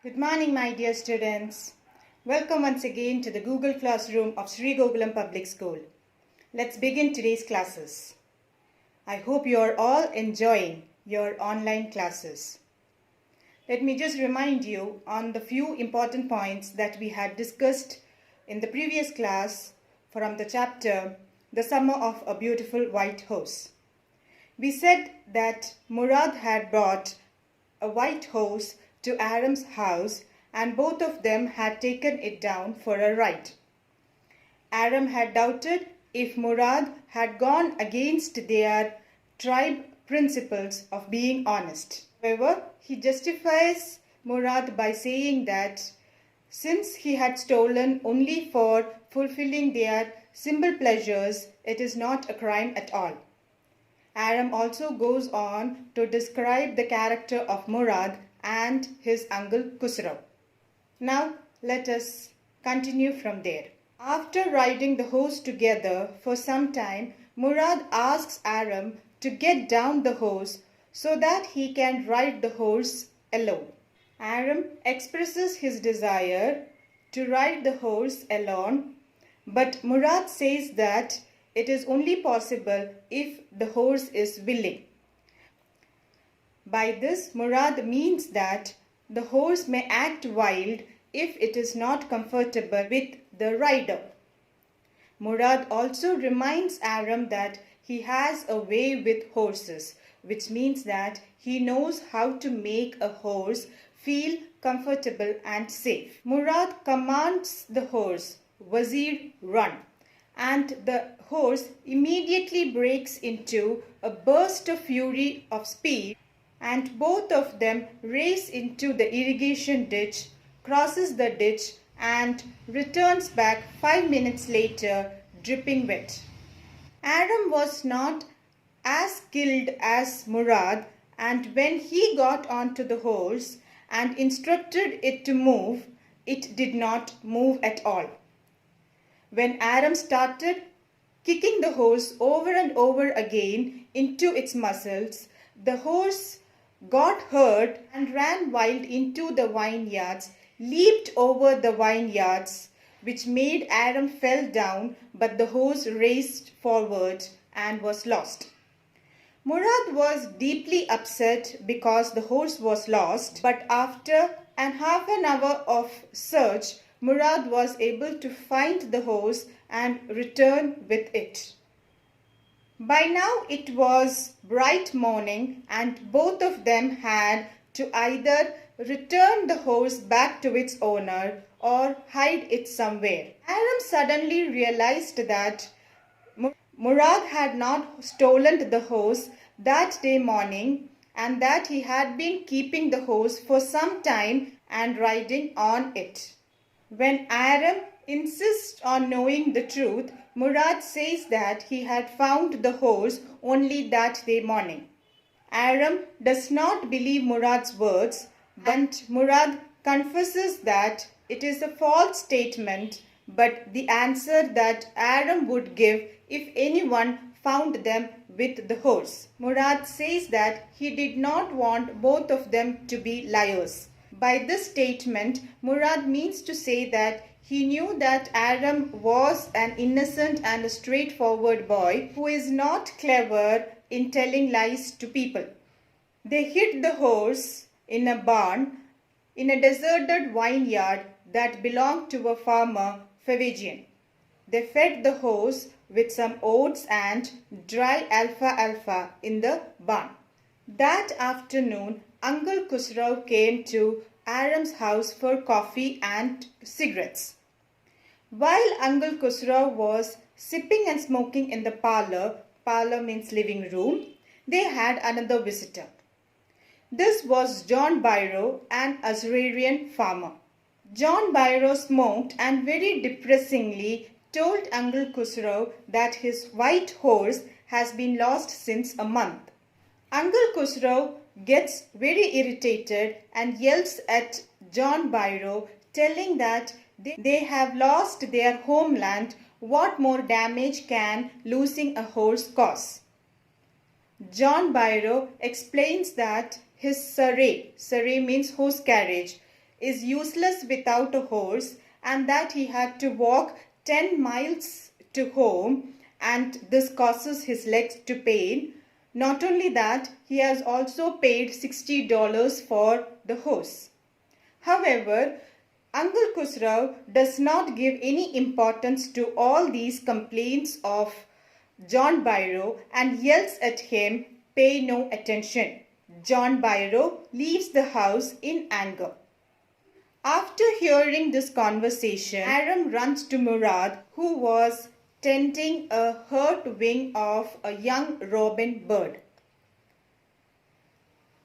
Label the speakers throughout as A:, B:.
A: Good morning, my dear students. Welcome once again to the Google Classroom of Sri Gokulam Public School. Let's begin today's classes. I hope you are all enjoying your online classes. Let me just remind you on the few important points that we had discussed in the previous class from the chapter The Summer of a Beautiful White Horse. We said that Murad had brought a white horse to Aram's house and both of them had taken it down for a ride. Aram had doubted if Murad had gone against their tribe principles of being honest. However, he justifies Murad by saying that since he had stolen only for fulfilling their simple pleasures, it is not a crime at all. Aram also goes on to describe the character of Murad and his uncle Khusrau. Now let us continue from there. After riding the horse together for some time, Murad asks Aram to get down the horse so that he can ride the horse alone. Aram expresses his desire to ride the horse alone, but Murad says that it is only possible if the horse is willing. By this, Murad means that the horse may act wild if it is not comfortable with the rider. Murad also reminds Aram that he has a way with horses, which means that he knows how to make a horse feel comfortable and safe. Murad commands the horse, "Wazir, run," and the horse immediately breaks into a burst of fury of speed, and both of them race into the irrigation ditch, crosses the ditch, and returns back 5 minutes later, dripping wet. Aram was not as skilled as Murad, and when he got onto the horse and instructed it to move, it did not move at all. When Aram started kicking the horse over and over again into its muscles, the horse got hurt and ran wild into the vineyards, leaped over the vineyards, which made Aram fell down, but the horse raced forward and was lost. Murad was deeply upset because the horse was lost, but after half an hour of search, Murad was able to find the horse and return with it. By now it was bright morning and both of them had to either return the horse back to its owner or hide it somewhere. Aram suddenly realized that Murad had not stolen the horse that day morning and that he had been keeping the horse for some time and riding on it. When Aram insists on knowing the truth, Murad says that he had found the horse only that day morning. Aram does not believe Murad's words, and Murad confesses that it is a false statement, but the answer that Aram would give if anyone found them with the horse. Murad says that he did not want both of them to be liars. By this statement, Murad means to say that he knew that Aram was an innocent and a straightforward boy who is not clever in telling lies to people. They hid the horse in a barn in a deserted vineyard that belonged to a farmer, Favigian. They fed the horse with some oats and dry alfalfa in the barn. That afternoon, Uncle Khusrau came to Aram's house for coffee and cigarettes. While Uncle Khusrau was sipping and smoking in the parlor means living room, they had another visitor. This was John Byro, an Azrarian farmer. John Byro smoked and very depressingly told Uncle Khusrau that his white horse has been lost since a month. Uncle Khusrau gets very irritated and yells at John Byro, telling that they have lost their homeland. What more damage can losing a horse cause? John Byro explains that his saray means horse carriage, is useless without a horse and that he had to walk 10 miles to home and this causes his legs to pain. Not only that, he has also paid $60 for the horse. However, Uncle Khusrau does not give any importance to all these complaints of John Byrow and yells at him, "Pay no attention." John Byrow leaves the house in anger. After hearing this conversation, Aram runs to Murad, who was tending a hurt wing of a young robin bird.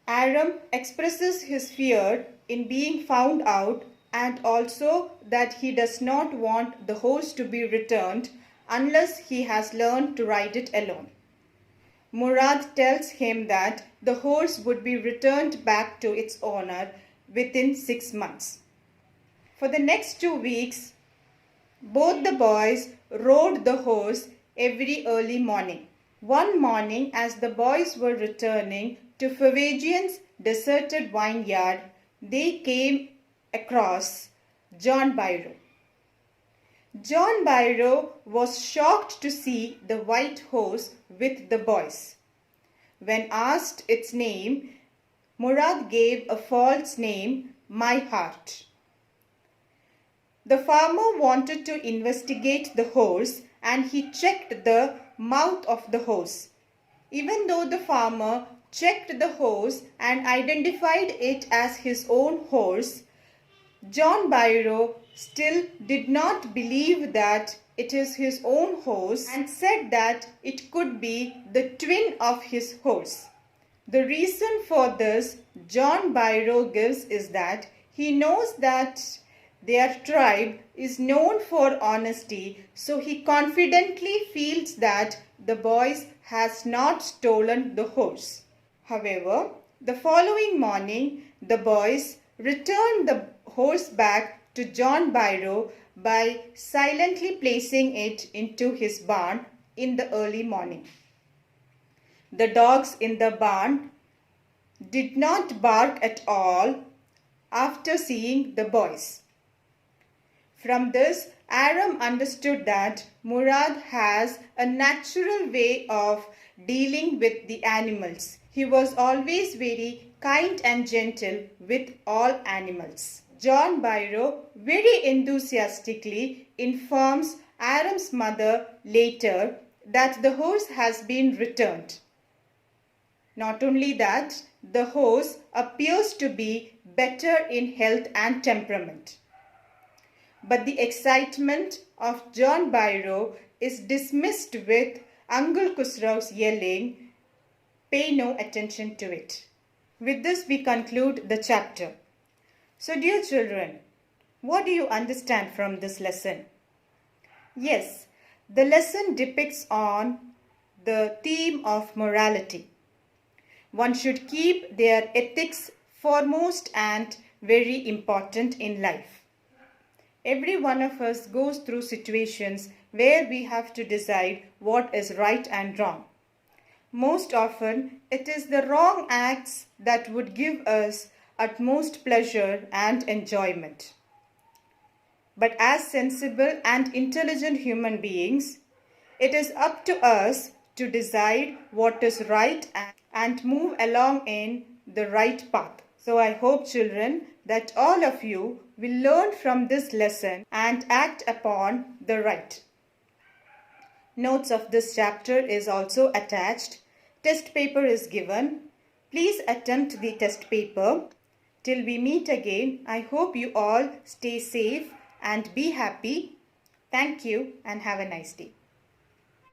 A: Aram expresses his fear in being found out and also that he does not want the horse to be returned unless he has learned to ride it alone. Murad tells him that the horse would be returned back to its owner within 6 months. For the next 2 weeks, both the boys rode the horse every early morning. One morning, as the boys were returning to Favagian's deserted vineyard, they came across John Byrow. John Byrow was shocked to see the white horse with the boys. When asked its name, Murad gave a false name, My Heart. The farmer wanted to investigate the horse and he checked the mouth of the horse. Even though the farmer checked the horse and identified it as his own horse, John Byrow still did not believe that it is his own horse and said that it could be the twin of his horse. The reason for this John Byrow gives is that he knows that their tribe is known for honesty, so he confidently feels that the boys has not stolen the horse. However, the following morning, the boys returned the horse back to John Byrow by silently placing it into his barn in the early morning. The dogs in the barn did not bark at all after seeing the boys. From this, Aram understood that Murad has a natural way of dealing with the animals. He was always very kind and gentle with all animals. John Byrow very enthusiastically informs Aram's mother later that the horse has been returned. Not only that, the horse appears to be better in health and temperament. But the excitement of John Byrow is dismissed with Uncle Khusrau's yelling, "Pay no attention to it." With this we conclude the chapter. So dear children, what do you understand from this lesson? Yes, the lesson depicts on the theme of morality. One should keep their ethics foremost and very important in life. Every one of us goes through situations where we have to decide what is right and wrong. Most often, it is the wrong acts that would give us utmost pleasure and enjoyment. But as sensible and intelligent human beings, it is up to us to decide what is right and move along in the right path. So I hope, children, that all of you will learn from this lesson and act upon the right. Notes of this chapter is also attached. Test paper is given. Please attempt the test paper. Till we meet again, I hope you all stay safe and be happy. Thank you and have a nice day.